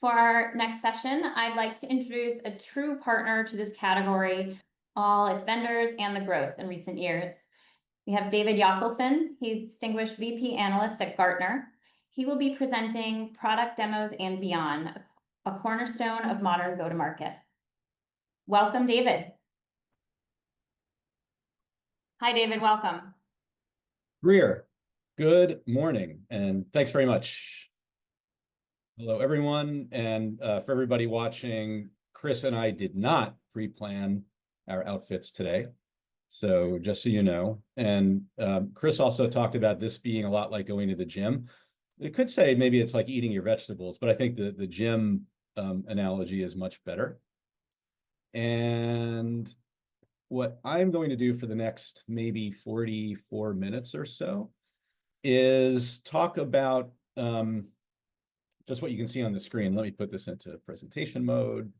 For our next session, I'd like to introduce a true partner to this category, all its vendors and the growth in recent years. We have David Yockelson. He's Distinguished VP Analyst at Gartner. He will be presenting Product Demos and Beyond, a cornerstone of modern go-to-market. Welcome, David. Hi, David. Welcome. Greer, good morning, and thanks very much. Hello, everyone, and for everybody watching, Chris and I did not pre-plan our outfits today, so just so you know. And Chris also talked about this being a lot like going to the gym. You could say maybe it's like eating your vegetables, but I think the gym analogy is much better. And what I'm going to do for the next maybe 44 minutes or so is talk about just what you can see on the screen. Let me put this into presentation mode.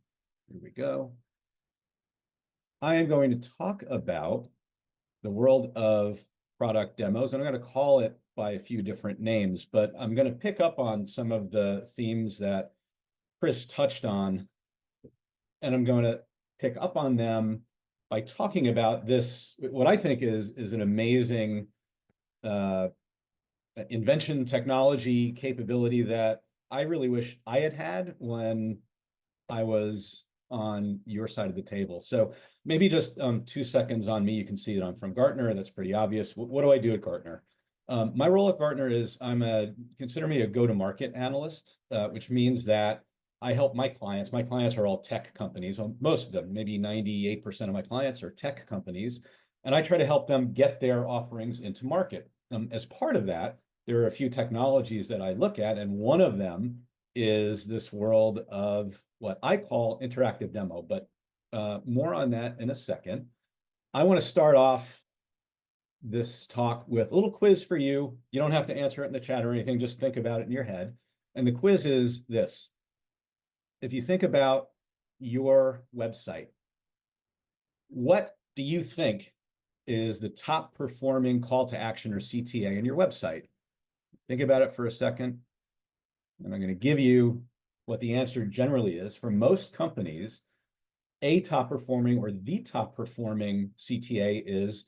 Here we go. I am going to talk about the world of product demos, and I'm going to call it by a few different names, but I'm going to pick up on some of the themes that Chris touched on, and I'm going to pick up on them by talking about this, what I think is an amazing invention, technology, capability that I really wish I had had when I was on your side of the table. So maybe just 2 seconds on me. You can see that I'm from Gartner. That's pretty obvious. What do I do at Gartner? My role at Gartner is consider me a go-to-market analyst, which means that I help my clients. My clients are all tech companies. Well, most of them, maybe 98% of my clients are tech companies. And I try to help them get their offerings into market. As part of that, there are a few technologies that I look at, and one of them is this world of what I call interactive demo, but more on that in a second. I want to start off this talk with a little quiz for you. You don't have to answer it in the chat or anything, just think about it in your head. And the quiz is this. If you think about your website, what do you think is the top performing call to action or CTA in your website? Think about it for a second. And I'm going to give you what the answer generally is. For most companies, a top performing or the top performing CTA is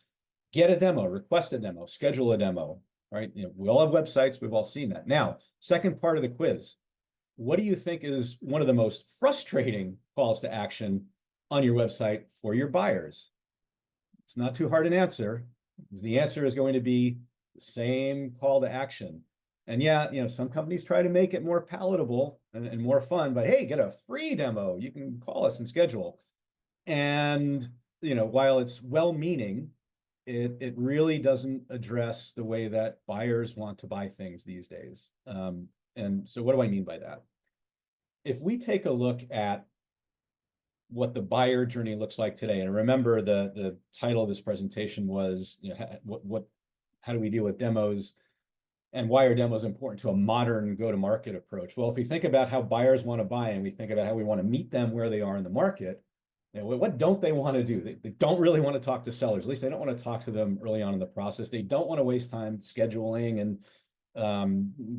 get a demo, request a demo, schedule a demo, right? You know, we all have websites. We've all seen that. Now, second part of the quiz. What do you think is one of the most frustrating calls to action on your website for your buyers? It's not too hard an answer. The answer is going to be the same call to action. And yeah, you know, some companies try to make it more palatable and more fun, but hey, get a free demo. You can call us and schedule. And, you know, while it's well-meaning, it really doesn't address the way that buyers want to buy things these days. And so what do I mean by that? If we take a look at what the buyer journey looks like today, and remember the title of this presentation was, you know, how do we deal with demos and why are demos important to a modern go-to-market approach? Well, if we think about how buyers want to buy and we think about how we want to meet them where they are in the market, you know, what don't they want to do? They don't really want to talk to sellers. At least they don't want to talk to them early on in the process. They don't want to waste time scheduling and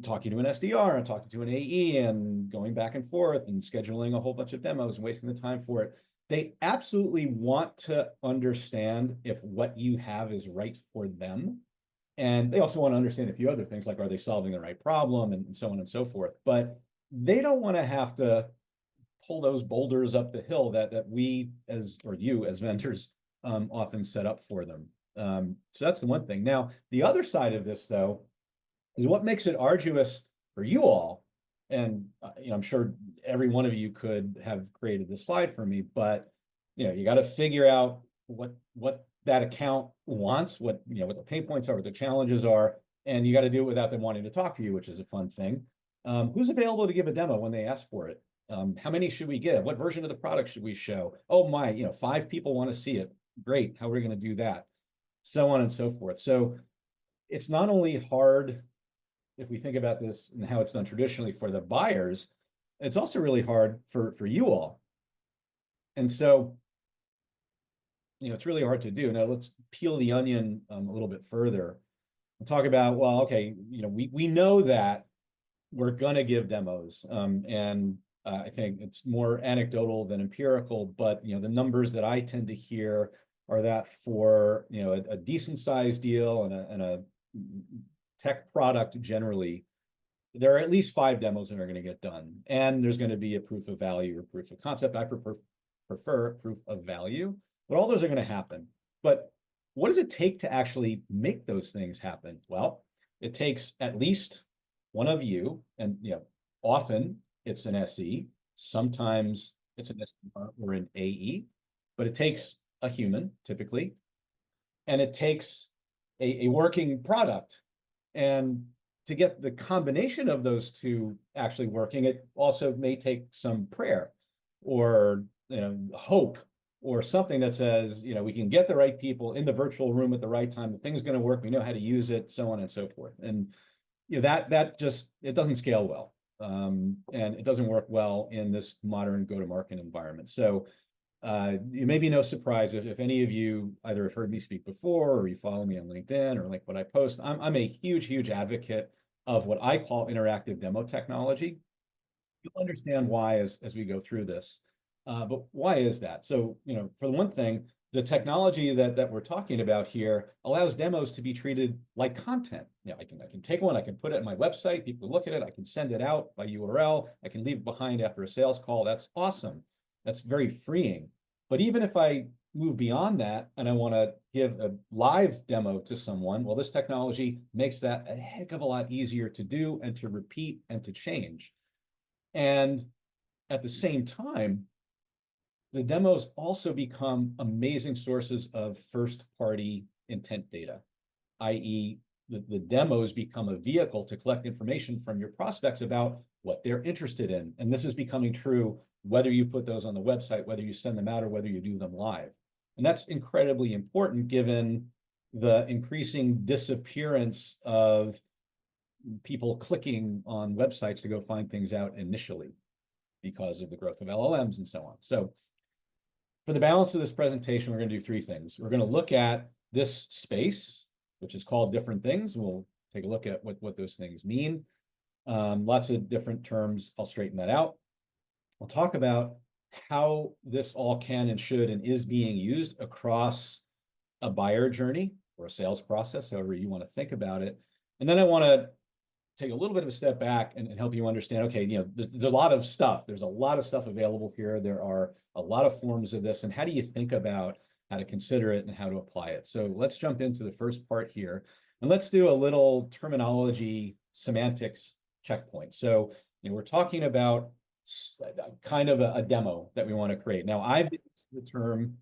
talking to an SDR and talking to an AE and going back and forth and scheduling a whole bunch of demos and wasting the time for it. They absolutely want to understand if what you have is right for them. And they also want to understand a few other things, like, are they solving the right problem and so on and so forth. But they don't want to have to pull those boulders up the hill that we or you as vendors often set up for them. So that's the one thing. Now, the other side of this, though, is what makes it arduous for you all. And you know, I'm sure every one of you could have created this slide for me, but you know, you got to figure out what that account wants, what the pain points are, what the challenges are, and you got to do it without them wanting to talk to you, which is a fun thing. Who's available to give a demo when they ask for it? How many should we give? What version of the product should we show? Oh my, 5 people want to see it. Great. How are we going to do that? So on and so forth. So it's not only hard if we think about this and how it's done traditionally for the buyers, it's also really hard for you all. And so, it's really hard to do. Now let's peel the onion a little bit further and talk about, well, okay, we know that we're going to give demos and I think it's more anecdotal than empirical, but the numbers that I tend to hear are that for a decent sized deal and a tech product generally, there are at least 5 demos that are going to get done, and there's going to be a proof of value or proof of concept. I prefer proof of value, but all those are going to happen. But what does it take to actually make those things happen? Well, it takes at least one of you, and often it's an SE, sometimes it's an SDR or an AE, but it takes a human typically, and it takes a working product. And to get the combination of those two actually working, it also may take some prayer or hope or something that says, we can get the right people in the virtual room at the right time. The thing's going to work. We know how to use it, so on and so forth. And that just, it doesn't scale well. And it doesn't work well in this modern go-to-market environment. So it may be no surprise if any of you either have heard me speak before or you follow me on LinkedIn or like what I post. I'm a huge advocate of what I call interactive demo technology. You'll understand why as we go through this. But why is that? So, for the one thing, the technology that we're talking about here allows demos to be treated like content. I can take one, I can put it on my website, people look at it, I can send it out by URL, I can leave it behind after a sales call. That's awesome. That's very freeing. But even if I move beyond that and I want to give a live demo to someone, well, this technology makes that a heck of a lot easier to do and to repeat and to change. And at the same time, the demos also become amazing sources of first-party intent data, i.e. the demos become a vehicle to collect information from your prospects about what they're interested in. And this is becoming true whether you put those on the website, whether you send them out, or whether you do them live. And that's incredibly important given the increasing disappearance of people clicking on websites to go find things out initially because of the growth of LLMs and so on. So for the balance of this presentation, we're going to do 3 things. We're going to look at this space, which is called different things. We'll take a look at what those things mean. Lots of different terms. I'll straighten that out. We'll talk about how this all can and should and is being used across a buyer journey or a sales process, however you want to think about it. And then I want to take a little bit of a step back and help you understand, okay, there's a lot of stuff. There's a lot of stuff available here. There are a lot of forms of this. And how do you think about how to consider it and how to apply it? So let's jump into the first part here. And let's do a little terminology semantics checkpoint. So we're talking about kind of a demo that we want to create. Now, I've used the term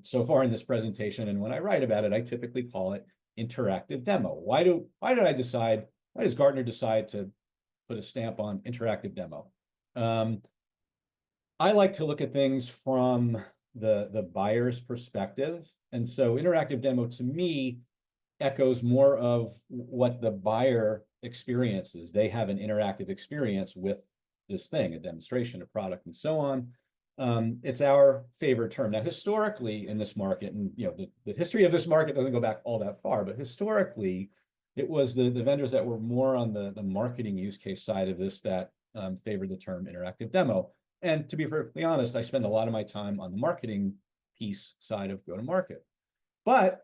so far in this presentation, and when I write about it, I typically call it interactive demo. Why does Gartner decide to put a stamp on interactive demo? I like to look at things from the buyer's perspective. And so interactive demo to me echoes more of what the buyer experiences. They have an interactive experience with this thing, a demonstration, a product, and so on. It's our favorite term. Now, historically in this market, and the history of this market doesn't go back all that far, but historically, it was the vendors that were more on the marketing use case side of this that favored the term interactive demo. And to be perfectly honest, I spend a lot of my time on the marketing piece side of go-to-market. But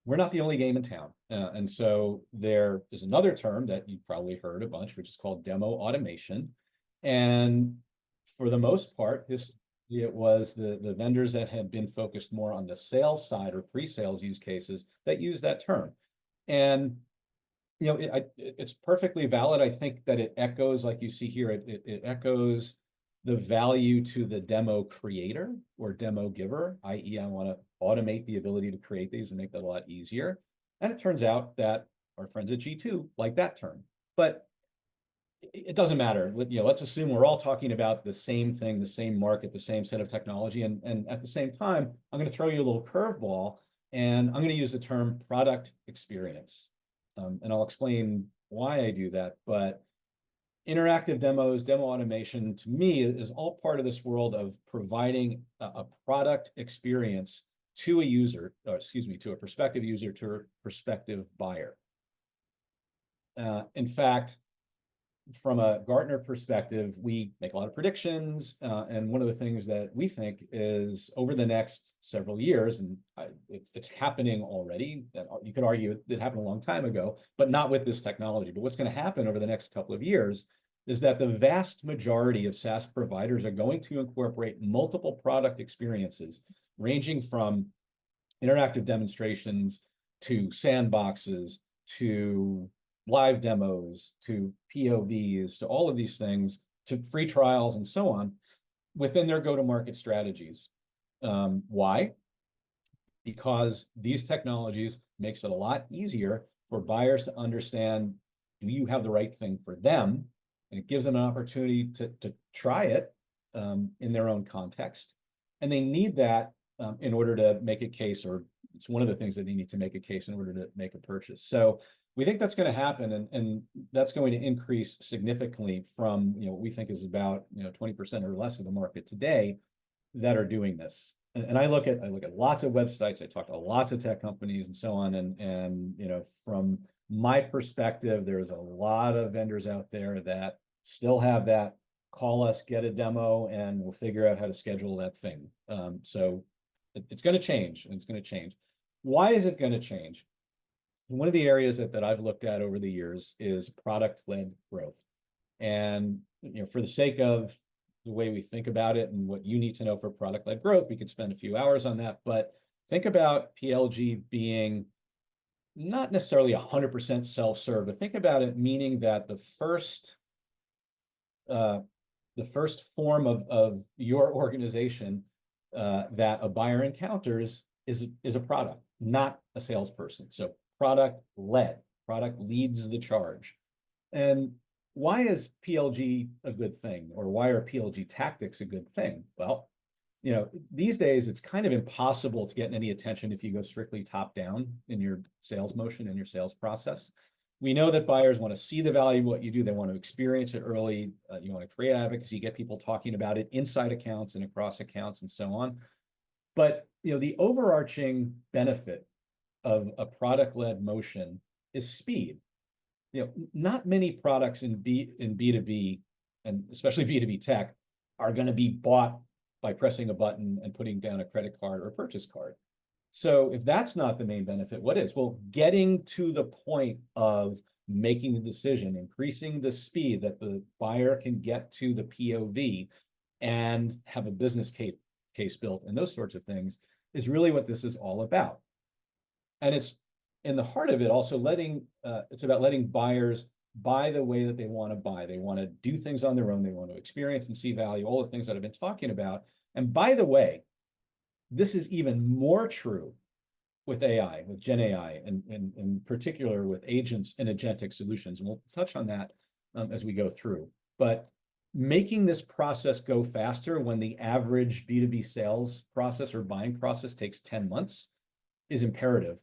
we're not the only game in town. And so there is another term that you've probably heard a bunch, which is called demo automation. And for the most part, it was the vendors that had been focused more on the sales side or pre-sales use cases that use that term. And it's perfectly valid. I think that it echoes, like you see here, it echoes the value to the demo creator or demo giver, i.e. I want to automate the ability to create these and make that a lot easier. And it turns out that our friends at G2 like that term. But it doesn't matter. Let's assume we're all talking about the same thing, the same market, the same set of technology. And at the same time, I'm going to throw you a little curveball, and I'm going to use the term product experience. And I'll explain why I do that. But interactive demos, demo automation, to me, is all part of this world of providing a product experience to a user, to a prospective user, to a prospective buyer. In fact, from a Gartner perspective, we make a lot of predictions. And one of the things that we think is over the next several years, and it's happening already, you could argue it happened a long time ago, but not with this technology. But what's going to happen over the next couple of years is that the vast majority of SaaS providers are going to incorporate multiple product experiences, ranging from interactive demonstrations to sandboxes to live demos to POVs to all of these things to free trials and so on within their go-to-market strategies. Why? Because these technologies makes it a lot easier for buyers to understand, do you have the right thing for them? And it gives them an opportunity to try it in their own context. And they need that in order to make a case, or it's one of the things that they need to make a case in order to make a purchase. So we think that's going to happen, and that's going to increase significantly from what we think is about 20% or less of the market today that are doing this. And I look at lots of websites, I talk to lots of tech companies and so on, and from my perspective, there's a lot of vendors out there that still have that call us, get a demo, and we'll figure out how to schedule that thing. So it's going to change, and it's going to change. Why is it going to change? One of the areas that I've looked at over the years is product-led growth. And for the sake of the way we think about it and what you need to know for product-led growth, we could spend a few hours on that. But think about PLG being not necessarily 100% self-serve, but think about it meaning that the first form of your organization that a buyer encounters is a product, not a salesperson. So product-led, product leads the charge. And why is PLG a good thing, or why are PLG tactics a good thing? Well, these days it's kind of impossible to get any attention if you go strictly top down in your sales motion and your sales process. We know that buyers want to see the value of what you do. They want to experience it early. You want to create advocacy, get people talking about it inside accounts and across accounts and so on. But the overarching benefit of a product-led motion is speed. Not many products in B2B, and especially B2B tech, are going to be bought by pressing a button and putting down a credit card or a purchase card. So if that's not the main benefit, what is? Well, getting to the point of making the decision, increasing the speed that the buyer can get to the POV and have a business case built and those sorts of things is really what this is all about. And it's in the heart of it also it's about letting buyers buy the way that they want to buy. They want to do things on their own. They want to experience and see value, all the things that I've been talking about. And by the way, this is even more true with AI, with Gen AI, and in particular with agents and agentic solutions. And we'll touch on that as we go through. But making this process go faster when the average B2B sales process or buying process takes 10 months is imperative.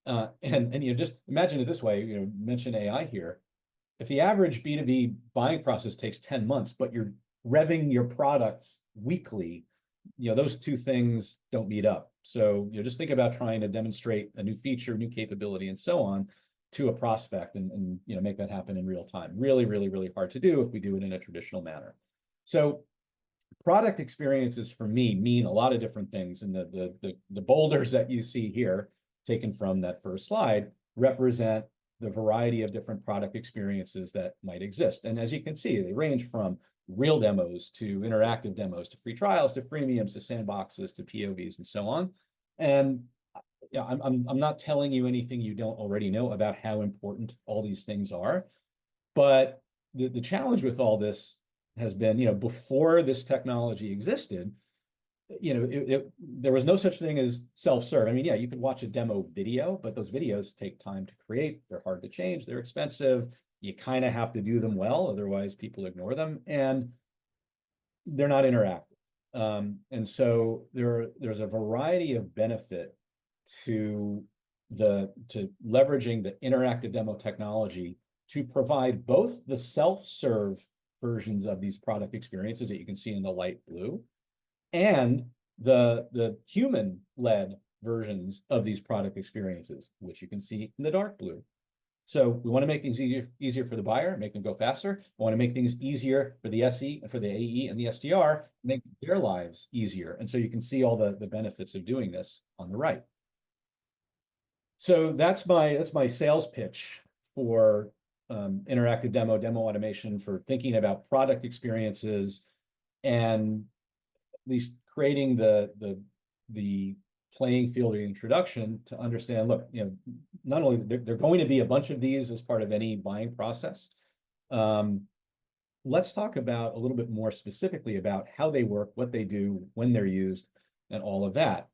And just imagine it this way, mention AI here. If the average B2B buying process takes 10 months, but you're revving your products weekly, those two things don't meet up. So just think about trying to demonstrate a new feature, new capability, and so on to a prospect and make that happen in real time. Really, really, really hard to do if we do it in a traditional manner. So product experiences for me mean a lot of different things. And the boulders that you see here, taken from that first slide, represent the variety of different product experiences that might exist. And as you can see, they range from real demos to interactive demos to free trials to freemiums to sandboxes to POVs and so on. And I'm not telling you anything you don't already know about how important all these things are. But the challenge with all this has been, before this technology existed, there was no such thing as self-serve. I mean, yeah, you could watch a demo video, but those videos take time to create. They're hard to change. They're expensive. You kind of have to do them well, otherwise people ignore them, and they're not interactive. And so there's a variety of benefit to leveraging the interactive demo technology to provide both the self-serve versions of these product experiences that you can see in the light blue, and the human-led versions of these product experiences, which you can see in the dark blue. So we want to make things easier for the buyer, make them go faster. We want to make things easier for the SE and for the AE and the SDR, make their lives easier. And so you can see all the benefits of doing this on the right. So that's my sales pitch for interactive demo automation, for thinking about product experiences and at least creating the playing field or introduction to understand, look, not only there are going to be a bunch of these as part of any buying process. Let's talk about a little bit more specifically about how they work, what they do, when they're used, and all of that.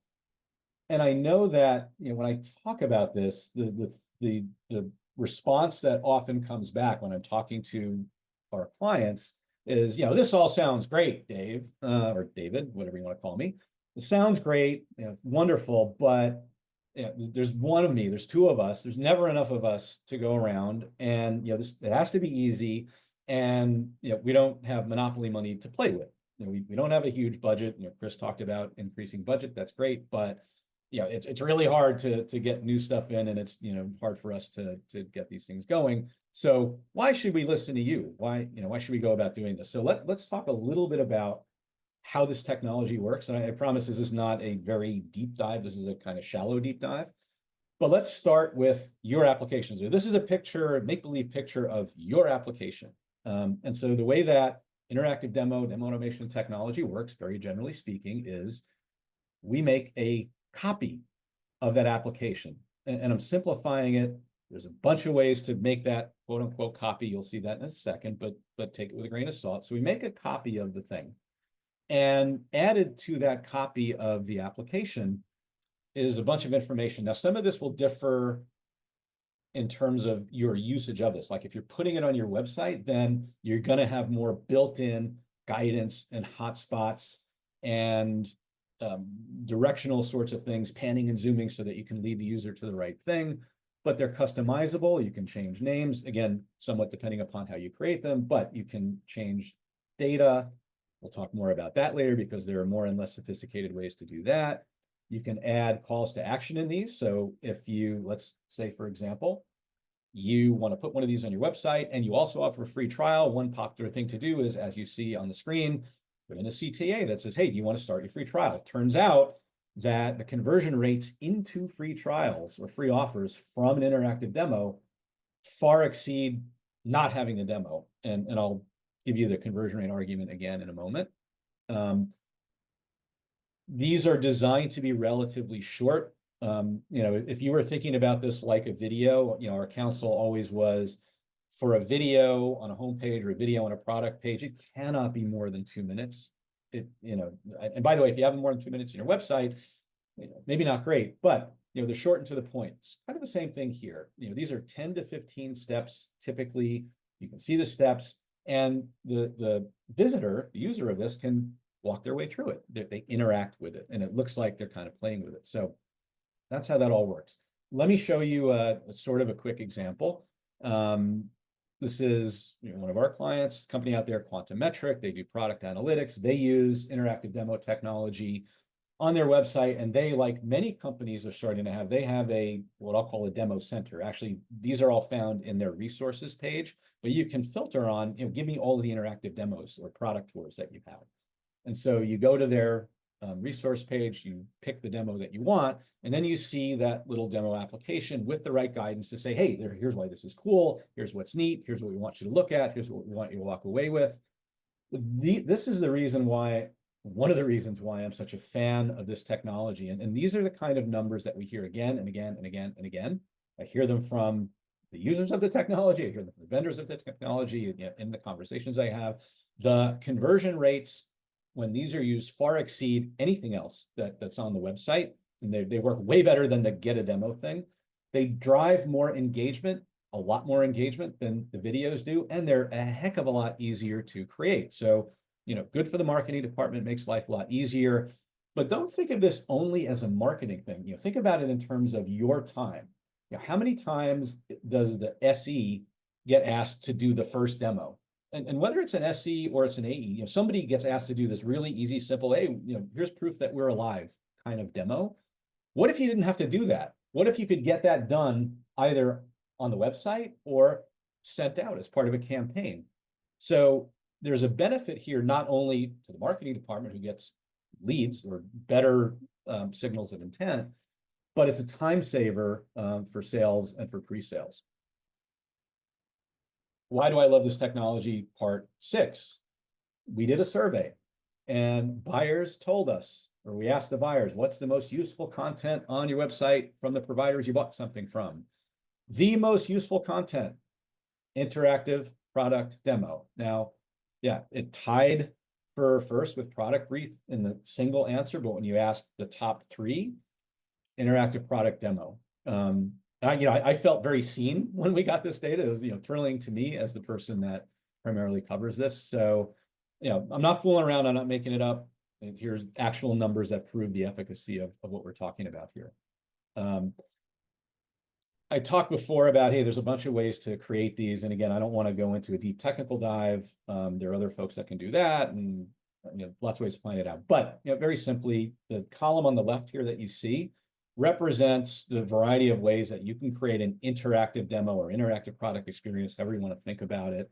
And I know that when I talk about this, the response that often comes back when I'm talking to our clients is, this all sounds great, Dave, or David, whatever you want to call me. It sounds great, wonderful, but there's one of me, there's two of us, there's never enough of us to go around, and it has to be easy, and we don't have monopoly money to play with. We don't have a huge budget. Chris talked about increasing budget. That's great, but it's really hard to get new stuff in, and it's hard for us to get these things going. So why should we listen to you? Why should we go about doing this? So let's talk a little bit about how this technology works. And I promise this is not a very deep dive. This is a kind of shallow deep dive. But let's start with your applications. This is a picture, make-believe picture of your application. And so the way that interactive demo automation technology works, very generally speaking, is we make a copy of that application. And I'm simplifying it. There's a bunch of ways to make that quote unquote copy. You'll see that in a second, but take it with a grain of salt. So we make a copy of the thing. And added to that copy of the application is a bunch of information. Now, some of this will differ in terms of your usage of this. Like if you're putting it on your website, then you're going to have more built-in guidance and hotspots and directional sorts of things, panning and zooming so that you can lead the user to the right thing. But they're customizable. You can change names, again, somewhat depending upon how you create them, but you can change data. We'll talk more about that later because there are more and less sophisticated ways to do that. You can add calls to action in these. So if you, let's say, for example, you want to put one of these on your website and you also offer a free trial, one popular thing to do is, as you see on the screen, put in a CTA that says, hey, do you want to start your free trial? It turns out that the conversion rates into free trials or free offers from an interactive demo far exceed not having the demo. And I'll give you the conversion rate argument again in a moment. These are designed to be relatively short. If you were thinking about this like a video, our counsel always was, for a video on a homepage or a video on a product page, it cannot be more than 2 minutes. And by the way, if you have more than 2 minutes on your website, maybe not great, but they're short and to the point. It's kind of the same thing here. These are 10 to 15 steps typically. You can see the steps, and the visitor, the user of this, can walk their way through it. They interact with it, and it looks like they're kind of playing with it. So that's how that all works. Let me show you a sort of a quick example. This is one of our clients, company out there, Quantum Metric. They do product analytics. They use interactive demo technology on their website, and they, like many companies are starting to have, they have what I'll call a demo center. Actually, these are all found in their resources page, but you can filter on, give me all of the interactive demos or product tours that you have. And so you go to their resource page, you pick the demo that you want, and then you see that little demo application with the right guidance to say, hey, here's why this is cool, here's what's neat, here's what we want you to look at, here's what we want you to walk away with. This is the reason why, one of the reasons why I'm such a fan of this technology. And these are the kind of numbers that we hear again and again and again and again. I hear them from the users of the technology, I hear them from the vendors of the technology, in the conversations I have. The conversion rates, when these are used, far exceed anything else that's on the website. And they work way better than the get a demo thing. They drive more engagement, a lot more engagement than the videos do, and they're a heck of a lot easier to create. So, good for the marketing department, makes life a lot easier. But don't think of this only as a marketing thing. Think about it in terms of your time. How many times does the SE get asked to do the first demo? And whether it's an SE or it's an AE, somebody gets asked to do this really easy, simple, hey, here's proof that we're alive kind of demo. What if you didn't have to do that? What if you could get that done either on the website or sent out as part of a campaign. So there's a benefit here, not only to the marketing department who gets leads or better signals of intent, but it's a time saver for sales and for pre-sales. Why do I love this technology? Part 6, we did a survey and buyers told us, or we asked the buyers, what's the most useful content on your website from the providers you bought something from? The most useful content, interactive product demo. Now, yeah, it tied for first with product brief in the single answer, but when you ask the top 3, interactive product demo. I felt very seen when we got this data. It was, thrilling to me as the person that primarily covers this. So, I'm not fooling around. I'm not making it up. And here's actual numbers that prove the efficacy of what we're talking about here. I talked before about, hey, there's a bunch of ways to create these. And again, I don't want to go into a deep technical dive. There are other folks that can do that, and lots of ways to find it out. But very simply, the column on the left here that you see represents the variety of ways that you can create an interactive demo or interactive product experience, however you want to think about it.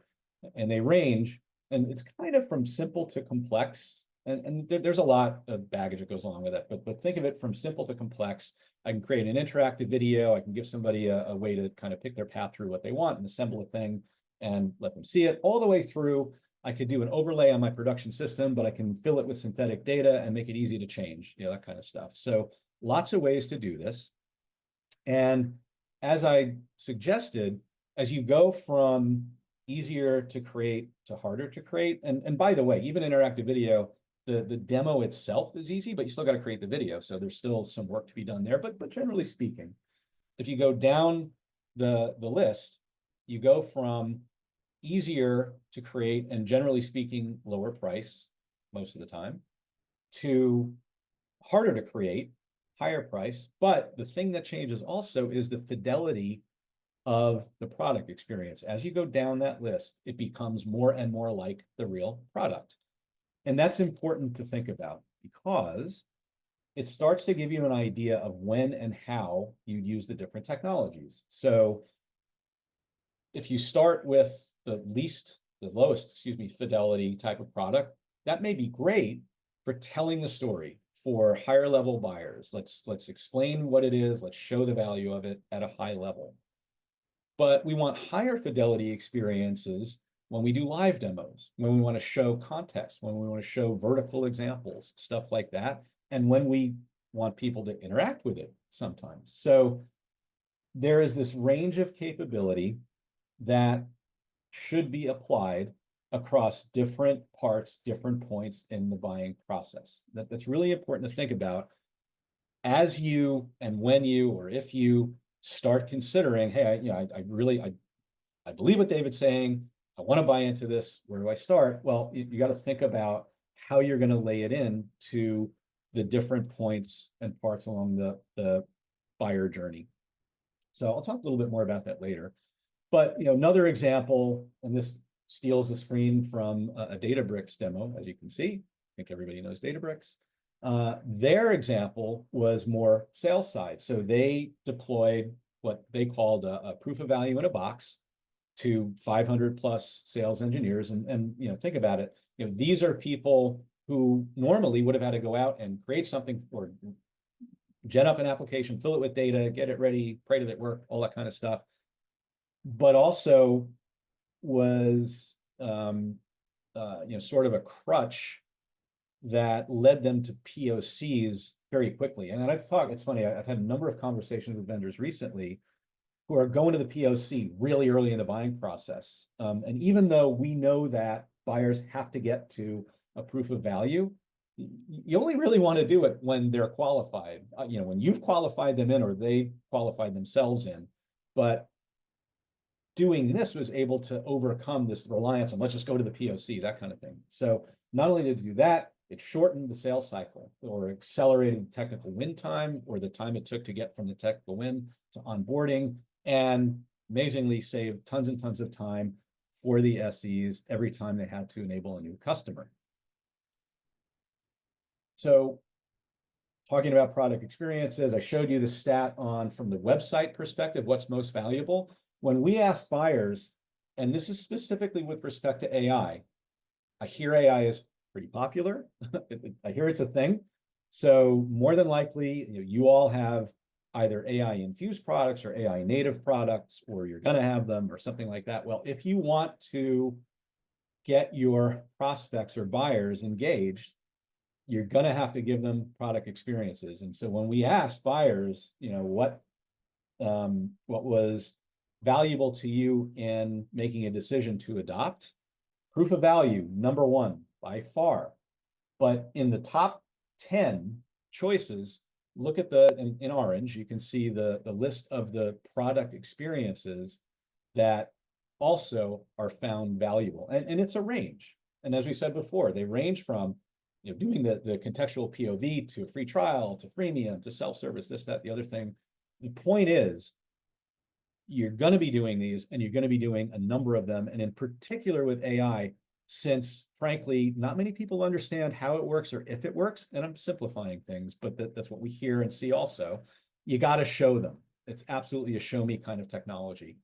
And they range, and it's kind of from simple to complex. And there's a lot of baggage that goes along with it, but think of it from simple to complex. I can create an interactive video. I can give somebody a way to kind of pick their path through what they want and assemble a thing and let them see it all the way through. I could do an overlay on my production system, but I can fill it with synthetic data and make it easy to change, that kind of stuff. So lots of ways to do this. And as I suggested, as you go from easier to create to harder to create, and by the way, even interactive video, the demo itself is easy, but you still got to create the video. So there's still some work to be done there. But generally speaking, if you go down the list, you go from easier to create and generally speaking, lower price most of the time, to harder to create, higher price. But the thing that changes also is the fidelity of the product experience. As you go down that list, it becomes more and more like the real product. And that's important to think about because it starts to give you an idea of when and how you use the different technologies. So if you start with the lowest, fidelity type of product, that may be great for telling the story for higher level buyers. Let's explain what it is. Let's show the value of it at a high level. But we want higher fidelity experiences when we do live demos, when we want to show context, when we want to show vertical examples, stuff like that, and when we want people to interact with it sometimes. So there is this range of capability that should be applied across different parts, different points in the buying process. That's really important to think about as you and when you or if you start considering, hey, I believe what David's saying. I want to buy into this. Where do I start? Well, you got to think about how you're going to lay it in to the different points and parts along the buyer journey. So I'll talk a little bit more about that later. But another example, and this steals the screen from a Databricks demo, as you can see. I think everybody knows Databricks. Their example was more sales side. So they deployed what they called a proof of value in a box to 500 plus sales engineers. And think about it. These are people who normally would have had to go out and create something or gen up an application, fill it with data, get it ready, pray that it work, all that kind of stuff. But also was, sort of a crutch that led them to POCs very quickly. And it's funny, I've had a number of conversations with vendors recently who are going to the POC really early in the buying process. And even though we know that buyers have to get to a proof of value, you only really want to do it when they're qualified, when you've qualified them in or they qualified themselves in. But doing this was able to overcome this reliance on let's just go to the POC, that kind of thing. So not only did it do that, it shortened the sales cycle or accelerated the technical win time or the time it took to get from the technical win to onboarding, and amazingly saved tons and tons of time for the SEs every time they had to enable a new customer. So talking about product experiences, I showed you the stat on from the website perspective, what's most valuable. when we ask buyers, and this is specifically with respect to AI, I hear AI is pretty popular. I hear it's a thing. So more than likely, you all have either AI infused products or AI native products, or you're going to have them or something like that. Well, if you want to get your prospects or buyers engaged, you're going to have to give them product experiences. And so when we ask buyers, what was valuable to you in making a decision to adopt, proof of value, number one by far. But in the top 10 choices, look at in orange, you can see the list of the product experiences that also are found valuable. And it's a range. And as we said before, they range from doing the contextual POV to a free trial, to freemium, to self-service, this, that, the other thing. The point is, you're going to be doing these, and you're going to be doing a number of them. And in particular with AI, since frankly, not many people understand how it works or if it works, and I'm simplifying things, but that's what we hear and see also, you got to show them. It's absolutely a show me kind of technology.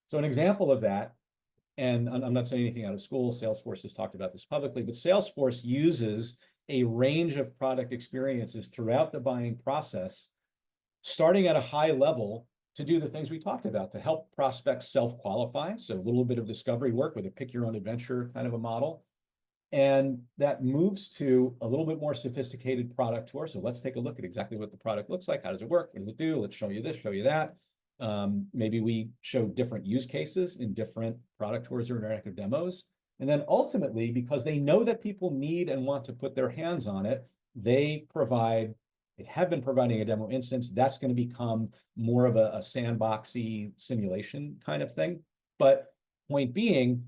So an example of that, and I'm not saying anything out of school, Salesforce has talked about this publicly, but Salesforce uses a range of product experiences throughout the buying process, starting at a high level to do the things we talked about, to help prospects self-qualify. So a little bit of discovery work with a pick your own adventure kind of a model. And that moves to a little bit more sophisticated product tour. So let's take a look at exactly what the product looks like. How does it work? What does it do? Let's show you this, show you that. Maybe we show different use cases in different product tours or interactive demos. And then ultimately, because they know that people need and want to put their hands on it, they have been providing a demo instance. That's going to become more of a sandboxy simulation kind of thing. But point being,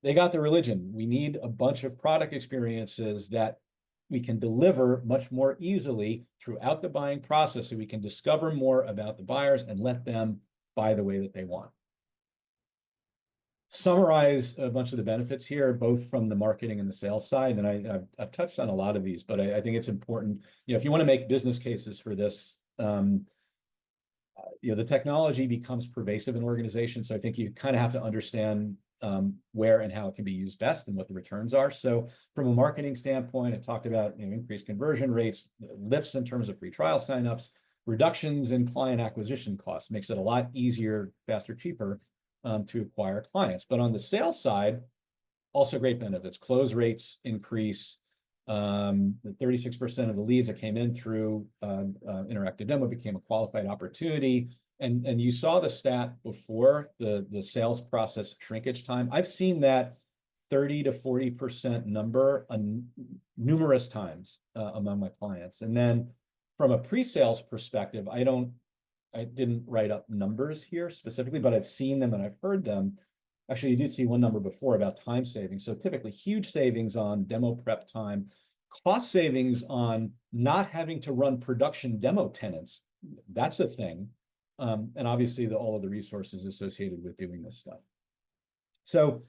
they got the religion. We need a bunch of product experiences that we can deliver much more easily throughout the buying process, so we can discover more about the buyers and let them buy the way that they want. Summarize a bunch of the benefits here, both from the marketing and the sales side. And I've touched on a lot of these, but I think it's important, if you want to make business cases for this, the technology becomes pervasive in organizations. So I think you kind of have to understand where and how it can be used best and what the returns are. So from a marketing standpoint, I talked about increased conversion rates, lifts in terms of free trial signups, reductions in client acquisition costs, makes it a lot easier, faster, cheaper to acquire clients. But on the sales side, also great benefits. Close rates increase. The 36% of the leads that came in through interactive demo became a qualified opportunity. And you saw the stat before, the sales process shrinkage time. I've seen that 30 to 40% number numerous times among my clients. And then from a pre-sales perspective, I didn't write up numbers here specifically, but I've seen them and I've heard them. Actually, you did see one number before about time savings. So typically huge savings on demo prep time, cost savings on not having to run production demo tenants. That's a thing. And obviously all of the resources associated with doing this stuff. So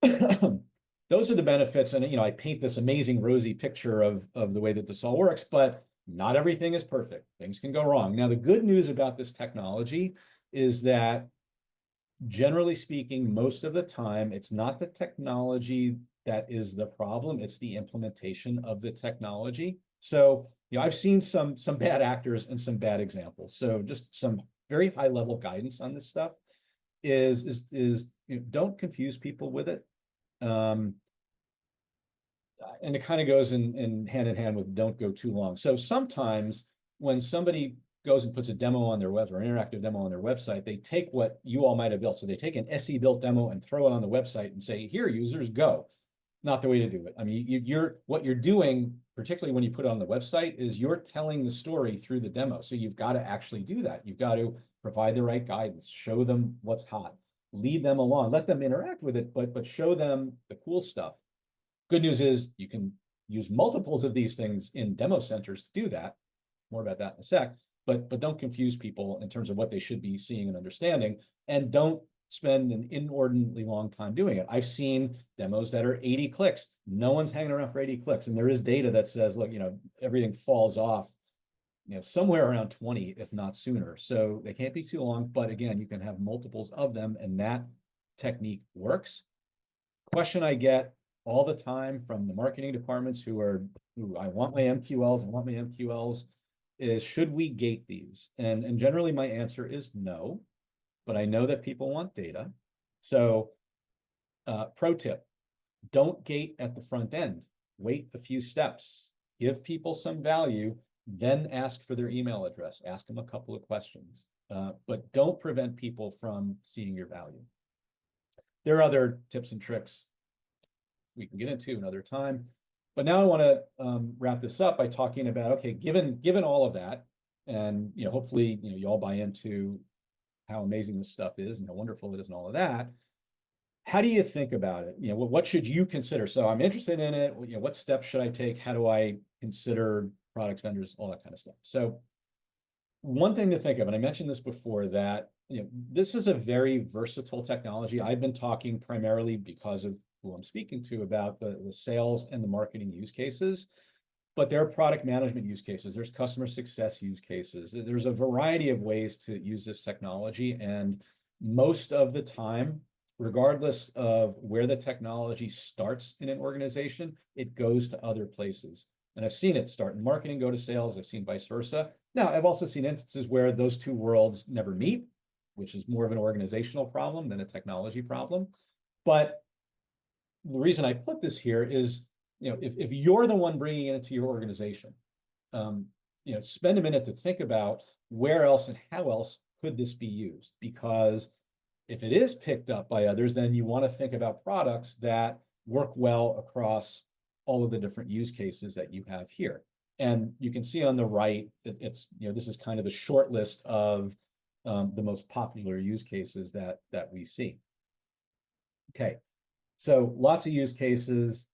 those are the benefits. And, I paint this amazing rosy picture of the way that this all works, but not everything is perfect. Things can go wrong. Now, the good news about this technology is that, generally speaking, most of the time, it's not the technology that is the problem. It's the implementation of the technology. So, I've seen some bad actors and some bad examples. So just some very high level guidance on this stuff is don't confuse people with it. And it kind of goes in hand with don't go too long. So sometimes when somebody goes and puts a demo on their web or an interactive demo on their website, they take what you all might have built. So they take an SE built demo and throw it on the website and say, here, users, go. Not the way to do it. I mean, what you're doing, particularly when you put it on the website, is you're telling the story through the demo. So you've got to actually do that. You've got to provide the right guidance, show them what's hot, lead them along, let them interact with it, but show them the cool stuff. Good news is you can use multiples of these things in demo centers to do that. More about that in a sec, but don't confuse people in terms of what they should be seeing and understanding, and don't spend an inordinately long time doing it. I've seen demos that are 80 clicks. No one's hanging around for 80 clicks. And there is data that says, look, everything falls off somewhere around 20, if not sooner. So they can't be too long, but again, you can have multiples of them, and that technique works. Question I get all the time from the marketing departments who I want my MQLs, is should we gate these? And generally my answer is no, but I know that people want data. So pro tip, don't gate at the front end. Wait a few steps, give people some value, then ask for their email address, ask them a couple of questions, but don't prevent people from seeing your value. There are other tips and tricks we can get into another time, but now I want to wrap this up by talking about, okay, given all of that, and hopefully you all buy into how amazing this stuff is and how wonderful it is and all of that. How do you think about it? What should you consider? So I'm interested in it. What steps should I take? How do I consider products, vendors, all that kind of stuff? So one thing to think of, and I mentioned this before, that this is a very versatile technology. I've been talking primarily because of who I'm speaking to about the sales and the marketing use cases, but there are product management use cases. There's customer success use cases. There's a variety of ways to use this technology. And most of the time, regardless of where the technology starts in an organization, it goes to other places. And I've seen it start in marketing, go to sales. I've seen vice versa. Now, I've also seen instances where those two worlds never meet, which is more of an organizational problem than a technology problem. But the reason I put this here is, if you're the one bringing it into your organization, spend a minute to think about where else and how else could this be used? Because if it is picked up by others, then you want to think about products that work well across all of the different use cases that you have here. And you can see on the right that it's, this is kind of the short list of the most popular use cases that we see. Okay, so lots of use cases.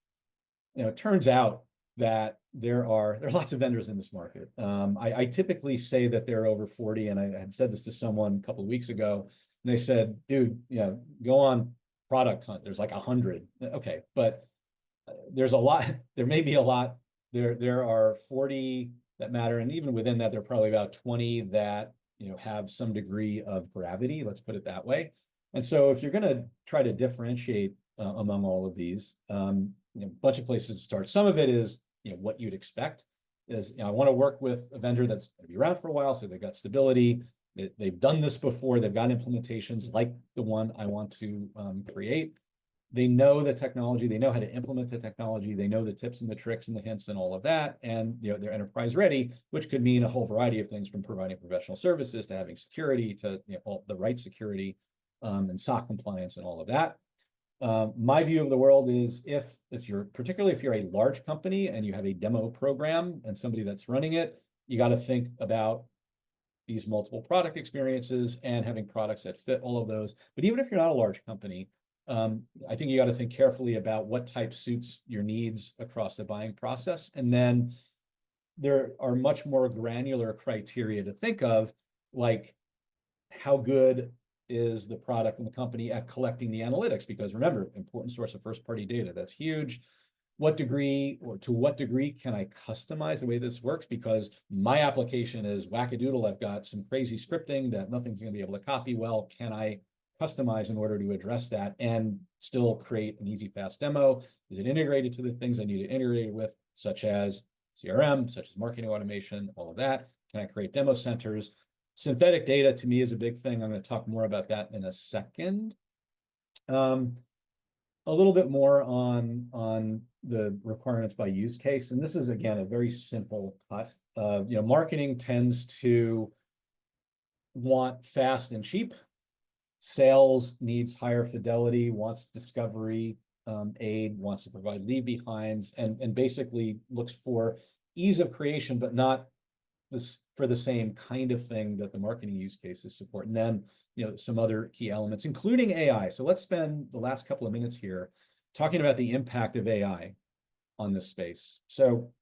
It turns out that there are lots of vendors in this market. I typically say that there are over 40, and I had said this to someone a couple of weeks ago, and they said, dude, go on Product Hunt. There's like 100. Okay, but there's a lot. There may be a lot. There are 40 that matter, and even within that, there are probably about 20 that have some degree of gravity. Let's put it that way. And so, if you're going to try to differentiate among all of these, a bunch of places to start. Some of it is what you'd expect is I want to work with a vendor that's going to be around for a while, so they've got stability. They've done this before. They've got implementations like the one I want to create. They know the technology. They know how to implement the technology. They know the tips and the tricks and the hints and all of that. And they're enterprise ready, which could mean a whole variety of things, from providing professional services to having security to all the right security and SOC compliance and all of that. My view of the world is particularly if you're a large company and you have a demo program and somebody that's running it, you got to think about these multiple product experiences and having products that fit all of those. But even if you're not a large company, I think you got to think carefully about what type suits your needs across the buying process. And then there are much more granular criteria to think of, like how good is the product and the company at collecting the analytics? Because remember, important source of first-party data, that's huge. What degree, or to what degree, can I customize the way this works? Because my application is wackadoodle. I've got some crazy scripting that nothing's going to be able to copy well. Can I customize in order to address that and still create an easy, fast demo? Is it integrated to the things I need to integrate with, such as CRM, such as marketing automation, all of that? Can I create demo centers? Synthetic data to me is a big thing. I'm going to talk more about that in a second. A little bit more on the requirements by use case. And this is, again, a very simple cut. Marketing tends to want fast and cheap. Sales needs higher fidelity, wants discovery aid, wants to provide leave behinds, and basically looks for ease of creation, but not for the same kind of thing that the marketing use cases support. And then, some other key elements, including AI. So let's spend the last couple of minutes here talking about the impact of AI on this space. So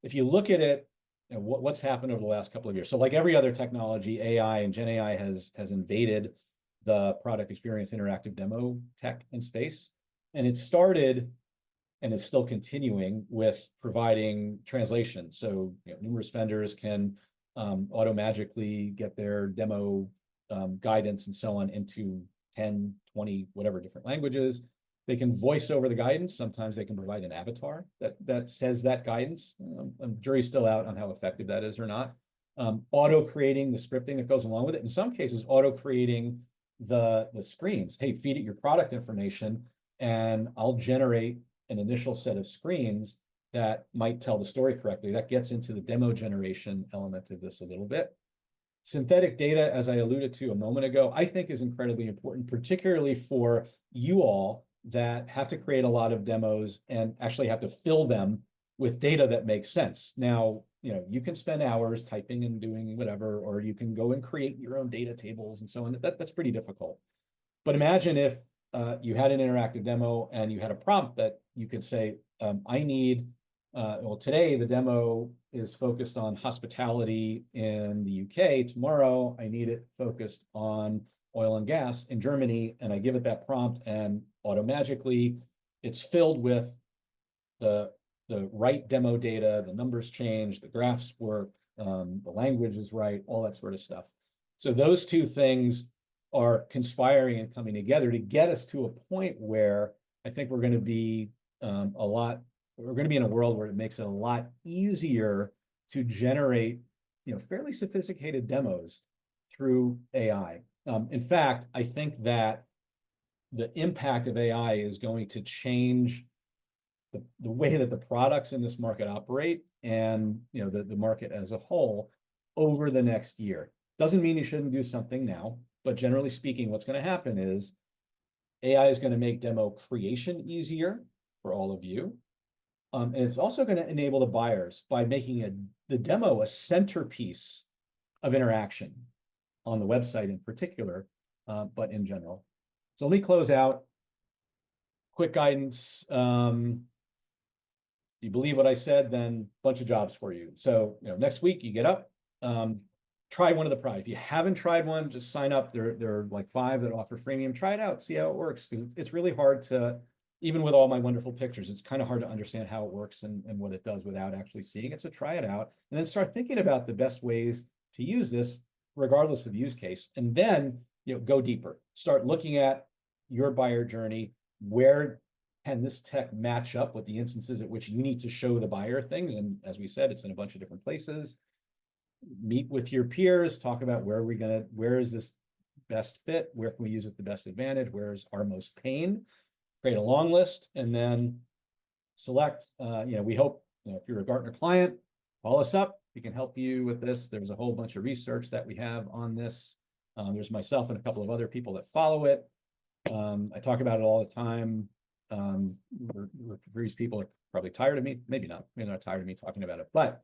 if you look at it, what's happened over the last couple of years. So like every other technology, AI and Gen AI has invaded the product experience interactive demo tech and space. And it started and is still continuing with providing translation. So numerous vendors can auto-magically get their demo guidance and so on into 10, 20, whatever different languages. They can voice over the guidance. Sometimes they can provide an avatar that says that guidance. The jury's still out on how effective that is or not. Auto-creating the scripting that goes along with it. In some cases, auto-creating the screens. Hey, feed it your product information, and I'll generate an initial set of screens that might tell the story correctly. That gets into the demo generation element of this a little bit. Synthetic data, as I alluded to a moment ago, I think is incredibly important, particularly for you all that have to create a lot of demos and actually have to fill them with data that makes sense. Now, you can spend hours typing and doing whatever, or you can go and create your own data tables and so on. That's pretty difficult. But imagine if you had an interactive demo and you had a prompt that you could say, I need, well, today the demo is focused on hospitality in the UK. Tomorrow, I need it focused on oil and gas in Germany. And I give it that prompt, and auto-magically it's filled with the right demo data, the numbers change, the graphs work, the language is right, all that sort of stuff. So those two things are conspiring and coming together to get us to a point where I think we're going to be we're going to be in a world where it makes it a lot easier to generate, fairly sophisticated demos through AI. In fact, I think that the impact of AI is going to change the way that the products in this market operate, and the market as a whole over the next year. Doesn't mean you shouldn't do something now, but generally speaking, what's going to happen is AI is going to make demo creation easier for all of you. And it's also going to enable the buyers by making the demo a centerpiece of interaction on the website in particular, but in general. So let me close out. Quick guidance. You believe what I said, then a bunch of jobs for you. So next week you get up, try one of the Prize. If you haven't tried one, just sign up. There are like 5 that offer freemium. Try it out, see how it works, because it's really hard to, even with all my wonderful pictures, it's kind of hard to understand how it works and what it does without actually seeing it. So try it out, and then start thinking about the best ways to use this, regardless of use case. And then go deeper. Start looking at your buyer journey. Where can this tech match up with the instances at which you need to show the buyer things? And as we said, it's in a bunch of different places. Meet with your peers, talk about where is this best fit? Where can we use it the best advantage? Where is our most pain? Create a long list, and then select, we hope, if you're a Gartner client, call us up. We can help you with this. There's a whole bunch of research that we have on this. There's myself and a couple of other people that follow it. I talk about it all the time. Reprise people are probably tired of me. Maybe not. Maybe they're not tired of me talking about it. But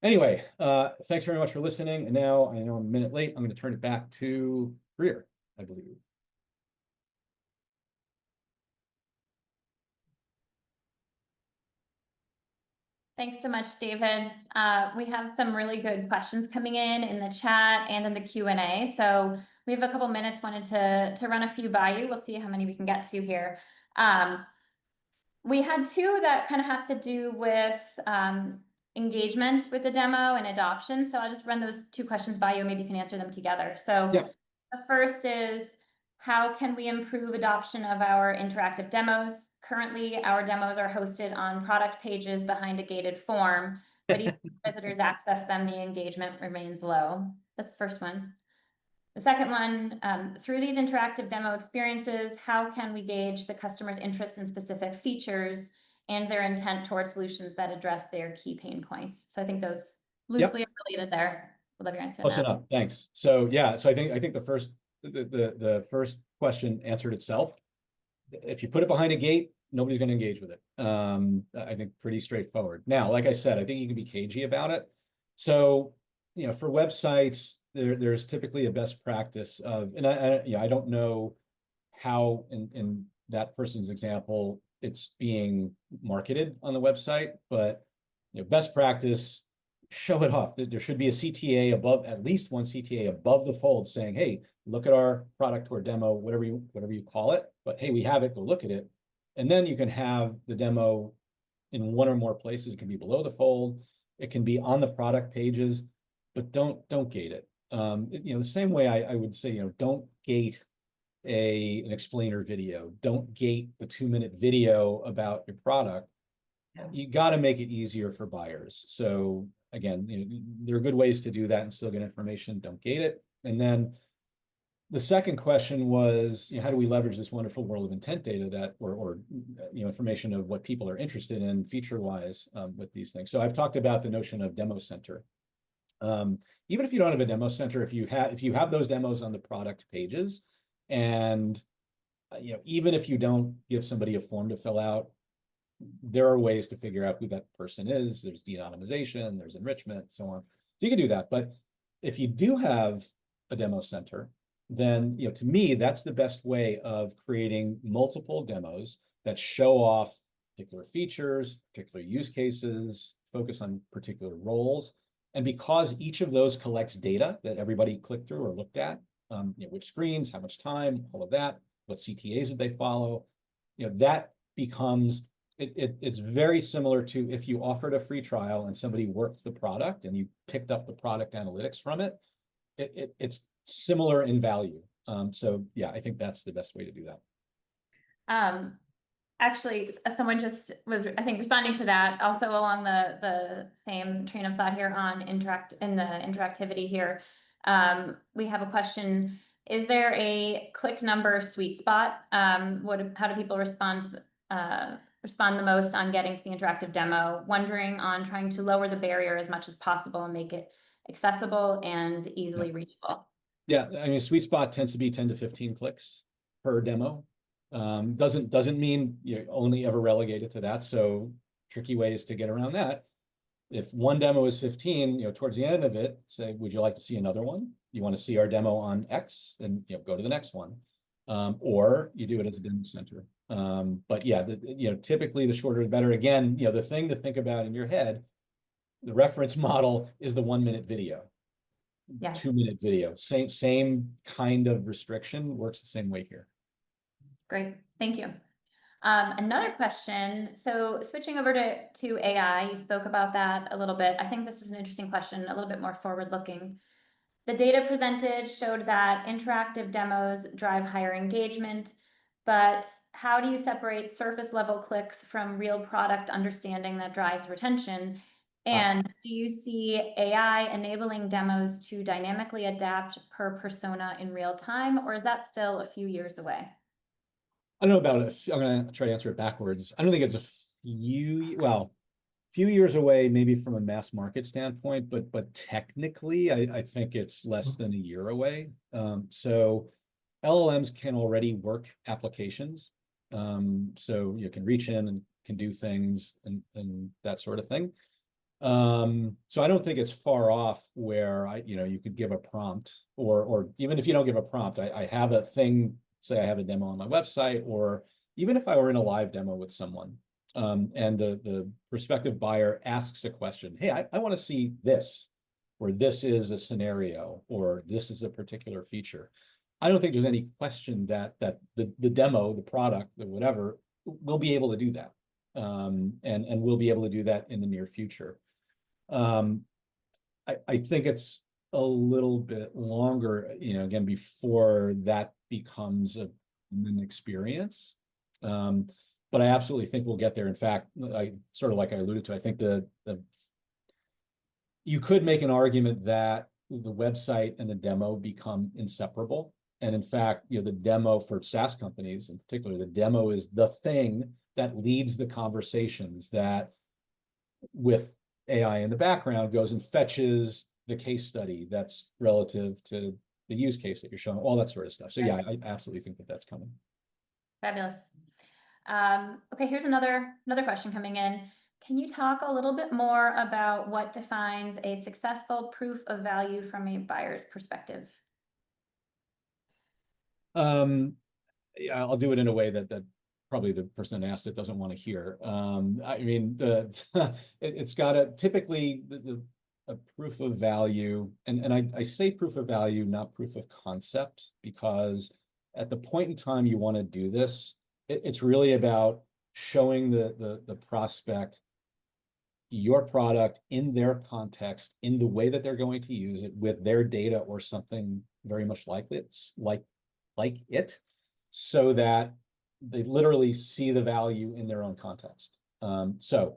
anyway, thanks very much for listening. And now, I know I'm a minute late. I'm going to turn it back to Greer, I believe. Thanks so much, David. We have some really good questions coming in the chat and in the Q&A. So we have a couple minutes, wanted to run a few by you. We'll see how many we can get to here. We had 2 that kind of have to do with engagement with the demo and adoption. So I'll just run those 2 questions by you, and maybe you can answer them together. So yeah. The first is, how can we improve adoption of our interactive demos? Currently, our demos are hosted on product pages behind a gated form, but even if visitors access them, the engagement remains low. That's the first one. The second one, through these interactive demo experiences, how can we gauge the customer's interest in specific features and their intent towards solutions that address their key pain points? So I think those loosely are related there. We'll love your answer on that. Close enough. Thanks. So yeah, so I think the first question answered itself. If you put it behind a gate, nobody's going to engage with it. I think pretty straightforward. Now, like I said, I think you can be cagey about it. So for websites, there's typically a best practice of, and I don't know how in that person's example it's being marketed on the website, but best practice, show it off. There should be a CTA above, at least one CTA above the fold, saying, hey, look at our product or demo, whatever you call it, but hey, we have it, go look at it. And then you can have the demo in one or more places. It can be below the fold. It can be on the product pages, but don't gate it. The same way I would say, don't gate an explainer video. Don't gate the 2-minute video about your product. You got to make it easier for buyers. So again, there are good ways to do that and still get information. Don't gate it. And then the second question was, how do we leverage this wonderful world of intent data that, or information of what people are interested in feature-wise with these things. So I've talked about the notion of demo center. Even if you don't have a demo center, if you have those demos on the product pages, and even if you don't give somebody a form to fill out, there are ways to figure out who that person is. There's de-anonymization, there's enrichment, so on. So you can do that. But if you do have a demo center, then to me, that's the best way of creating multiple demos that show off particular features, particular use cases, focus on particular roles. And because each of those collects data that everybody clicked through or looked at, which screens, how much time, all of that, what CTAs did they follow, that becomes, it's very similar to if you offered a free trial and somebody worked the product and you picked up the product analytics from it, it's similar in value. So yeah, I think that's the best way to do that. Actually, someone just was, I think, responding to that also along the same train of thought here on interactivity here. We have a question. Is there a click number sweet spot? How do people respond the most on getting to the interactive demo? Wondering on trying to lower the barrier as much as possible and make it accessible and easily reachable. Yeah, I mean, sweet spot tends to be 10 to 15 clicks per demo. Doesn't mean you only ever relegate it to that. So tricky ways to get around that. If one demo is 15, towards the end of it, say, would you like to see another one? You want to see our demo on X, and go to the next one. Or you do it as a demo center. But yeah, typically the shorter the better. Again, the thing to think about in your head, the reference model is the 1-minute video. Yeah. 2-minute video. Same kind of restriction, works the same way here. Great, thank you. Another question. So switching over to AI, you spoke about that a little bit. I think this is an interesting question, a little bit more forward-looking. The data presented showed that interactive demos drive higher engagement, but how do you separate surface level clicks from real product understanding that drives retention? And do you see AI enabling demos to dynamically adapt per persona in real time, or is that still a few years away? I don't know about it. I'm going to try to answer it backwards. I don't think it's a few years away, maybe from a mass market standpoint, but technically, I think it's less than a year away. So LLMs can already work applications. So you can reach in and can do things and that sort of thing. So I don't think it's far off where you could give a prompt, or even if you don't give a prompt, I have a thing, say I have a demo on my website, or even if I were in a live demo with someone, and the prospective buyer asks a question, hey, I want to see this, or this is a scenario, or this is a particular feature. I don't think there's any question that the demo, the product, the whatever, will be able to do that. And we'll be able to do that in the near future. I think it's a little bit longer, again, before that becomes an experience. But I absolutely think we'll get there. In fact, sort of like I alluded to, I think you could make an argument that the website and the demo become inseparable. And in fact, the demo for SaaS companies in particular, the demo is the thing that leads the conversations that, with AI in the background, goes and fetches the case study that's relative to the use case that you're showing, all that sort of stuff. So yeah, I absolutely think that that's coming. Fabulous. Okay, here's another question coming in. Can you talk a little bit more about what defines a successful proof of value from a buyer's perspective? Yeah, I'll do it in a way that probably the person that asked it doesn't want to hear. I mean, it's got to typically a proof of value, and I say proof of value, not proof of concept, because at the point in time you want to do this, it's really about showing the prospect your product in their context, in the way that they're going to use it with their data or something very much like it, so that they literally see the value in their own context. So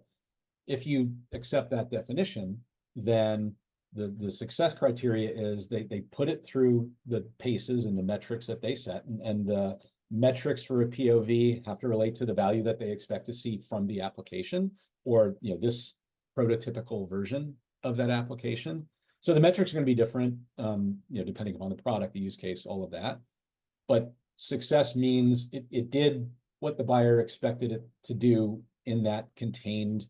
if you accept that definition, then the success criteria is they put it through the paces and the metrics that they set, and the metrics for a POV have to relate to the value that they expect to see from the application, or this prototypical version of that application. So the metrics are going to be different, depending upon the product, the use case, all of that. But success means it did what the buyer expected it to do in that contained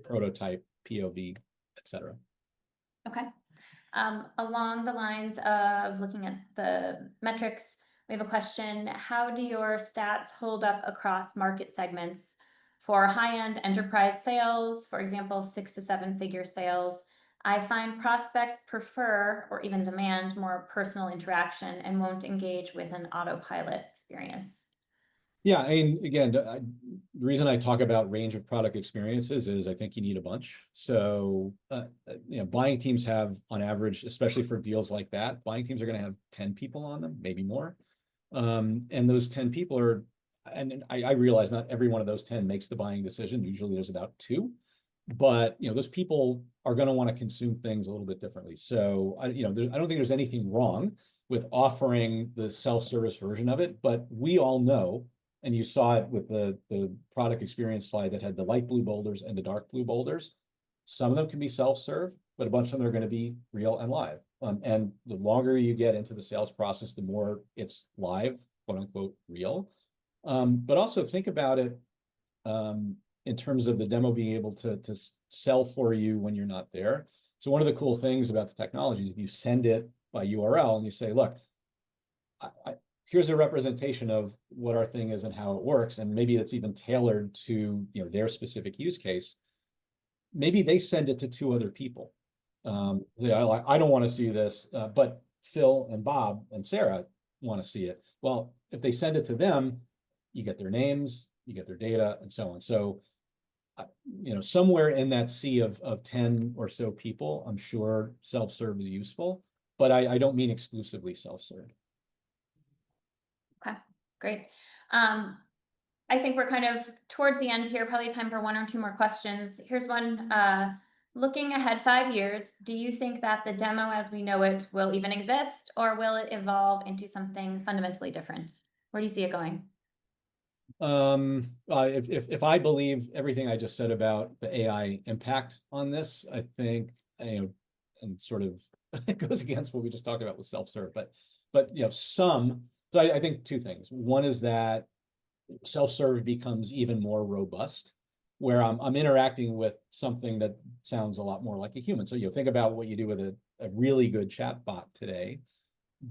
prototype, POV, etc. Okay. Along the lines of looking at the metrics, we have a question. How do your stats hold up across market segments for high-end enterprise sales, for example, 6 to 7 figure sales? I find prospects prefer or even demand more personal interaction and won't engage with an autopilot experience. Yeah, I mean, again, the reason I talk about range of product experiences is I think you need a bunch. So, buying teams have, on average, especially for deals like that, buying teams are going to have 10 people on them, maybe more. And those 10 people are, and I realize not every one of those 10 makes the buying decision. Usually there's about 2, but those people are going to want to consume things a little bit differently. So I don't think there's anything wrong with offering the self-service version of it, but we all know, and you saw it with the product experience slide that had the light blue boulders and the dark blue boulders. Some of them can be self-serve, but a bunch of them are going to be real and live. And the longer you get into the sales process, the more it's live, quote unquote, real. But also think about it in terms of the demo being able to sell for you when you're not there. So one of the cool things about the technology is if you send it by URL and you say, look, here's a representation of what our thing is and how it works, and maybe it's even tailored to their specific use case. Maybe they send it to 2 other people. I don't want to see this, but Phil and Bob and Sarah want to see it. Well, if they send it to them, you get their names, you get their data, and so on. So, somewhere in that sea of 10 or so people, I'm sure self-serve is useful, but I don't mean exclusively self-serve. Okay, great. I think we're kind of towards the end here, probably time for 1 or 2 more questions. Here's one. Looking ahead 5 years, do you think that the demo as we know it will even exist, or will it evolve into something fundamentally different? Where do you see it going? If I believe everything I just said about the AI impact on this, I think, and sort of it goes against what we just talked about with self-serve, but so I think 2 things. One is that self-serve becomes even more robust, where I'm interacting with something that sounds a lot more like a human. So think about what you do with a really good chat bot today,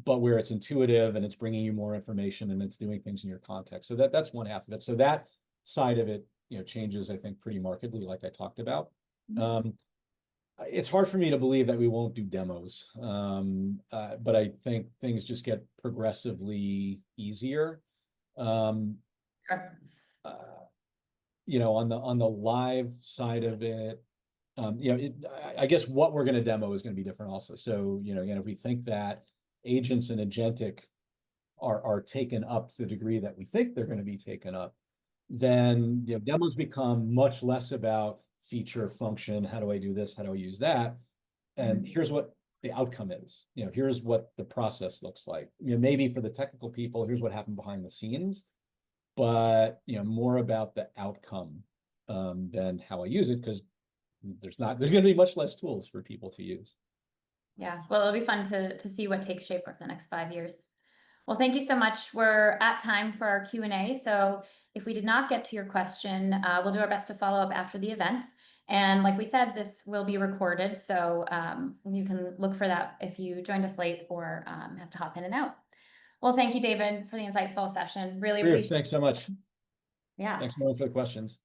but where it's intuitive and it's bringing you more information and it's doing things in your context. So that's one half of it. So that side of it, changes, I think, pretty markedly, like I talked about. It's hard for me to believe that we won't do demos, but I think things just get progressively easier. Sure. On the live side of it, I guess what we're going to demo is going to be different also. So, again, if we think that agents and agentic are taken up to the degree that we think they're going to be taken up, then demos become much less about feature, function, how do I do this, how do I use that, and here's what the outcome is. Here's what the process looks like. Maybe for the technical people, here's what happened behind the scenes, but more about the outcome than how I use it, because there's going to be much less tools for people to use. Yeah, well, it'll be fun to see what takes shape over the next 5 years. Well, thank you so much. We're at time for our Q&A. So if we did not get to your question, we'll do our best to follow up after the event. And like we said, this will be recorded. So you can look for that if you joined us late or have to hop in and out. Well, thank you, David, for the insightful session. Really appreciate it. Thanks so much. Yeah. Thanks, Lauren, for the questions.